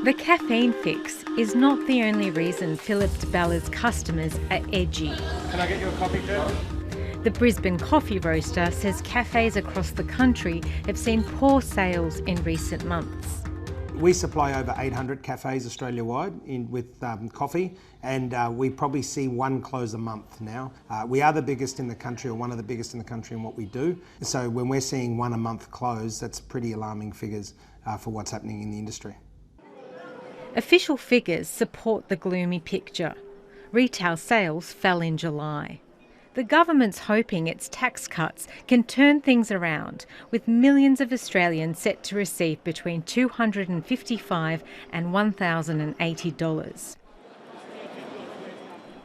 The caffeine fix is not the only reason Philip de Bella's customers are edgy. Can I get you a coffee, sir? The Brisbane coffee roaster says cafes across the country have seen poor sales in recent months. We supply over 800 cafes Australia-wide with coffee, and we probably see one close a month now. We are the biggest in the country, or one of the biggest in the country in what we do. So when we're seeing one a month close, that's pretty alarming figures for what's happening in the industry. Official figures support the gloomy picture. Retail sales fell in July. The government's hoping its tax cuts can turn things around, with millions of Australians set to receive between $255 and $1,080.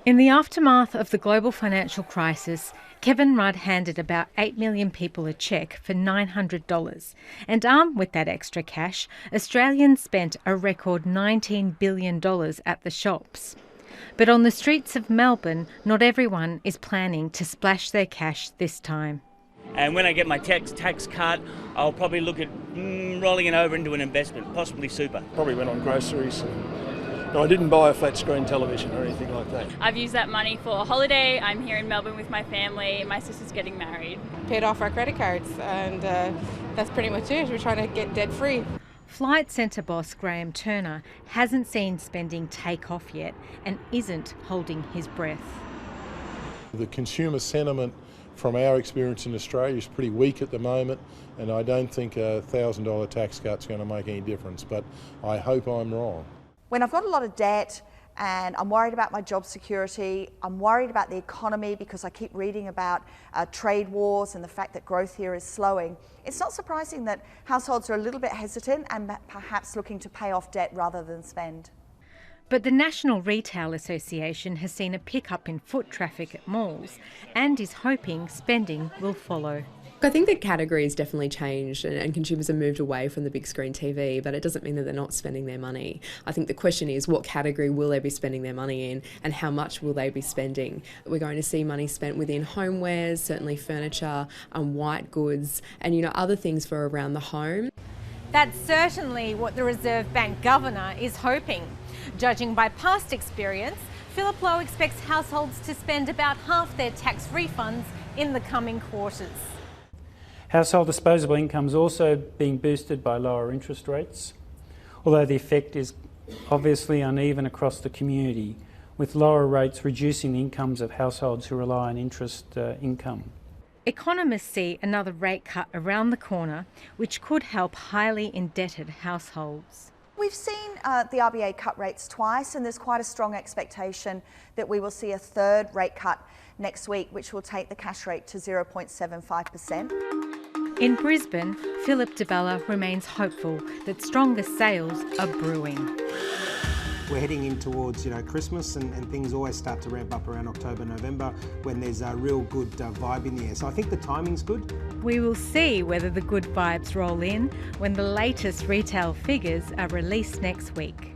In the aftermath of the global financial crisis, Kevin Rudd handed about 8 million people a cheque for $900. And armed with that extra cash, Australians spent a record $19 billion at the shops. But on the streets of Melbourne, not everyone is planning to splash their cash this time. And when I get my tax cut, I'll probably look at rolling it over into an investment, possibly super. Probably went on groceries. No, I didn't buy a flat screen television or anything like that. I've used that money for a holiday. I'm here in Melbourne with my family. My sister's getting married. Paid off our credit cards, and that's pretty much it. We're trying to get debt free. Flight Centre boss Graham Turner hasn't seen spending take off yet and isn't holding his breath. The consumer sentiment from our experience in Australia is pretty weak at the moment, and I don't think a $1,000 tax cut's going to make any difference, but I hope I'm wrong. When I've got a lot of debt and I'm worried about my job security, I'm worried about the economy because I keep reading about trade wars and the fact that growth here is slowing, it's not surprising that households are a little bit hesitant and perhaps looking to pay off debt rather than spend. But the National Retail Association has seen a pickup in foot traffic at malls and is hoping spending will follow. I think the category has definitely changed and consumers have moved away from the big screen TV, but it doesn't mean that they're not spending their money. I think the question is, what category will they be spending their money in and how much will they be spending? We're going to see money spent within homewares, certainly furniture and white goods and other things for around the home. That's certainly what the Reserve Bank Governor is hoping. Judging by past experience, Philip Lowe expects households to spend about half their tax refunds in the coming quarters. Household disposable income is also being boosted by lower interest rates, although the effect is obviously uneven across the community, with lower rates reducing the incomes of households who rely on interest income. Economists see another rate cut around the corner, which could help highly indebted households. We've seen the RBA cut rates twice, and there's quite a strong expectation that we will see a third rate cut next week, which will take the cash rate to 0.75%. In Brisbane, Philip de Bella remains hopeful that stronger sales are brewing. We're heading in towards Christmas, and things always start to ramp up around October, November, when there's a real good vibe in the air. So I think the timing's good. We will see whether the good vibes roll in when the latest retail figures are released next week.